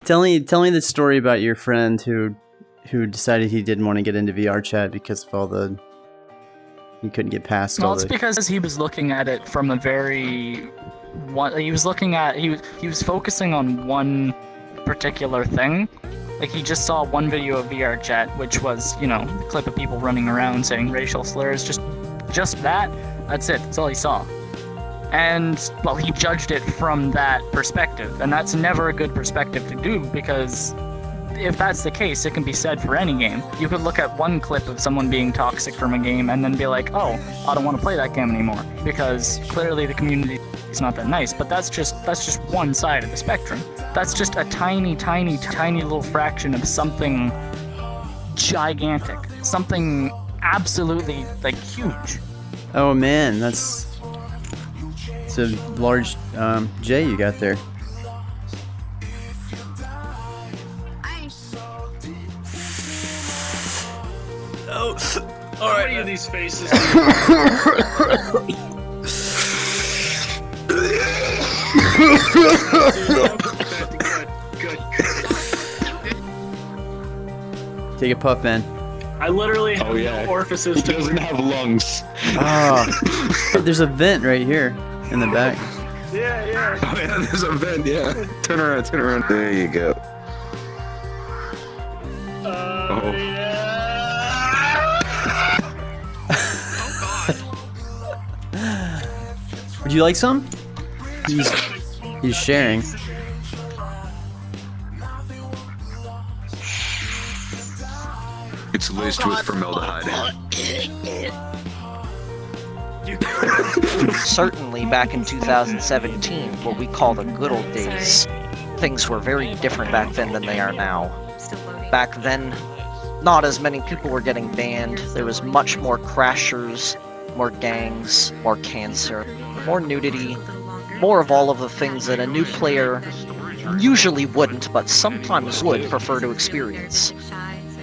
Tell me the story about your friend who decided he didn't want to get into VR chat because of all the he couldn't get past all it's the. because he was looking at it from a very he was focusing on one particular thing. Like he just saw one video of VR chat, which was, you know, the clip of people running around saying racial slurs, just that. That's it. That's all he saw. And, well, he judged it from that perspective, and that's never a good perspective to do, because if that's the case, it can be said for any game. You could look at one clip of someone being toxic from a game and then be like, oh, I don't want to play that game anymore, because clearly the community is not that nice. But that's just one side of the spectrum. That's just a tiny, tiny, tiny little fraction of something gigantic, something absolutely, like, huge. Oh man, it's a large J you got there. Oh, all right. How many of these faces? Good. Take a puff, man. I literally have no orifices. He doesn't have lungs. Oh, there's a vent right here in the back. Yeah. Oh yeah, there's a vent. Yeah. Turn around. There you go. Would you like some? He's sharing. It's laced with formaldehyde. Certainly back in 2017, what we call the good old days, things were very different back then than they are now. Back then, not as many people were getting banned. There was much more crashers, more gangs, more cancer, more nudity, more of all of the things that a new player usually wouldn't, but sometimes would prefer to experience.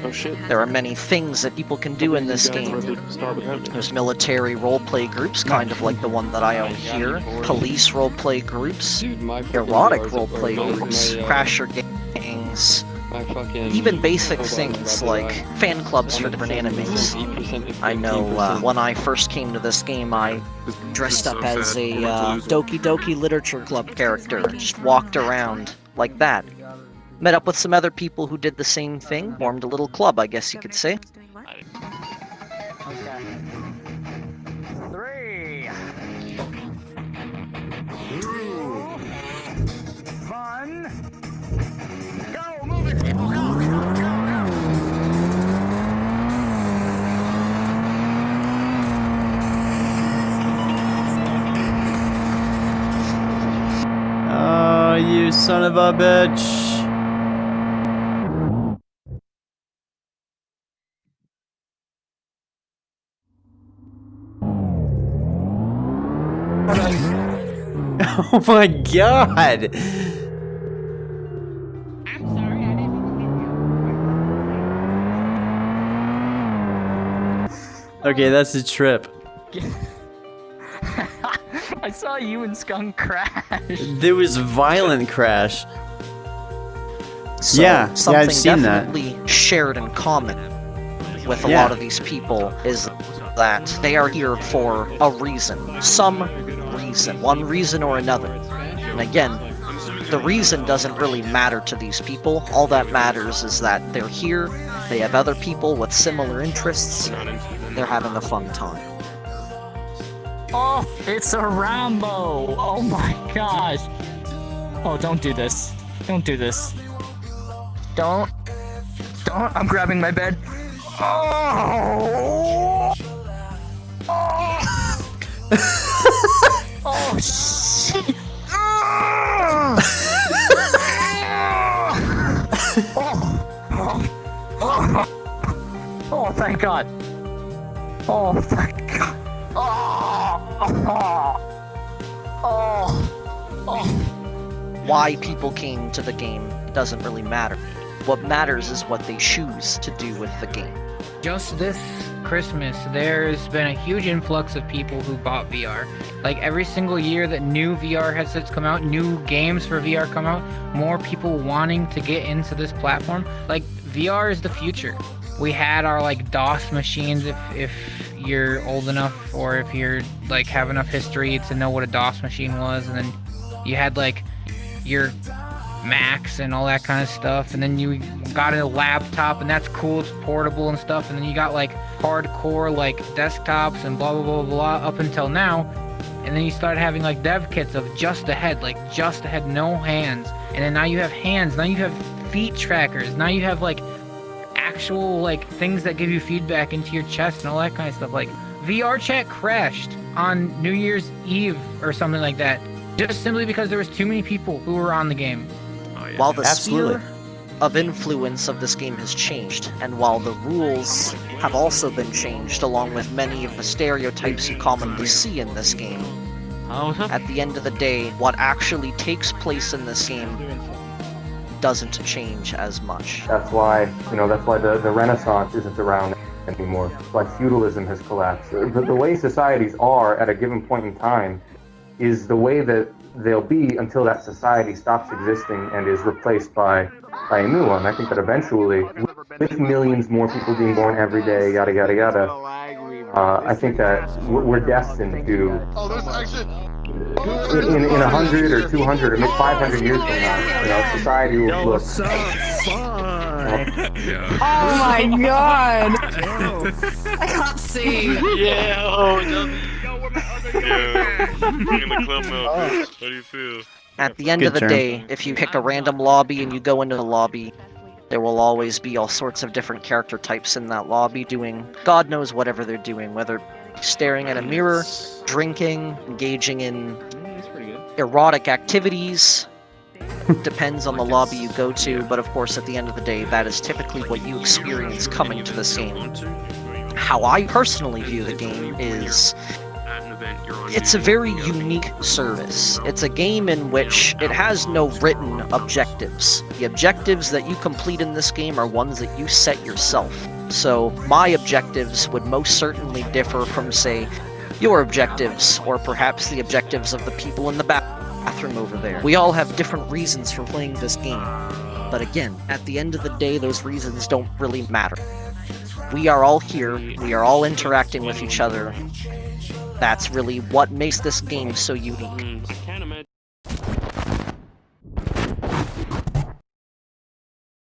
Oh shit. There are many things that people can do in this game. There's military roleplay groups, kind of like the one that I own here, police roleplay groups, erotic roleplay groups, crasher gangs, even basic things like fan clubs for different animes. I know when I first came to this game, I dressed up as a Doki Doki Literature Club character, just walked around like that. Met up with some other people who did the same thing, formed a little club, I guess you could say. Okay. 3, 2, 1, go! Move it, people! Go! Oh, you son of a bitch! Oh my god! I'm sorry, I didn't hit you. Okay, that's a trip. I saw you and Skunk crash. There was violent crash. So Yeah, something I've seen that. definitely shared in common with a lot of these people is that they are here for a reason. Some reason. One reason or another. And again, the reason doesn't really matter to these people. All that matters is that they're here, they have other people with similar interests, they're having a fun time. Oh, it's a Rambo! Oh my gosh! Oh, don't do this. Don't do this. Don't. I'm grabbing my bed. Oh! Oh! Oh, shit! Oh! Oh, thank God. Oh, thank God. Why people came to the game doesn't really matter. What matters is what they choose to do with the game. just this Christmas, there's been a huge influx of people who bought VR. Like every single year that new VR headsets come out, new games for VR come out, more people wanting to get into this platform. Like VR is the future. We had our like DOS machines if you're old enough or if you're like have enough history to know what a DOS machine was, and then you had like your Macs and all that kind of stuff, and then you got a laptop, and that's cool, it's portable and stuff, and then you got like hardcore like desktops and blah blah blah blah up until now, and then you started having like dev kits of just a head, no hands, and then now you have hands, now you have feet trackers, now you have like actual like things that give you feedback into your chest and all that kind of stuff. Like VR chat crashed on New Year's Eve or something like that, just simply because there was too many people who were on the game. While the Absolutely. sphere of influence of this game has changed, and while the rules have also been changed along with many of the stereotypes you commonly see in this game, at the end of the day, what actually takes place in this game doesn't change as much. That's why the Renaissance isn't around anymore. It's like feudalism has collapsed. The way societies are at a given point in time is the way that they'll be until that society stops existing and is replaced by a new one. I think that eventually, with millions more people being born every day, yada yada yada, I think that we're destined to, in 100 or 200 or maybe 500 years from now, society will look. Oh my god! I can't see. At the end Good of the term. day, if you pick a random lobby and you go into the lobby, there will always be all sorts of different character types in that lobby doing God knows whatever they're doing, whether staring at a mirror, drinking, engaging in erotic activities. Depends on the lobby you go to, but of course at the end of the day, that is typically what you experience coming to this game. How I personally view the game is it's a very unique service. It's a game in which it has no written objectives. The objectives that you complete in this game are ones that you set yourself. So my objectives would most certainly differ from, say, your objectives, or perhaps the objectives of the people in the bathroom over there. We all have different reasons for playing this game. But again, at the end of the day, those reasons don't really matter. We are all here, we are all interacting with each other. That's really what makes this game so unique.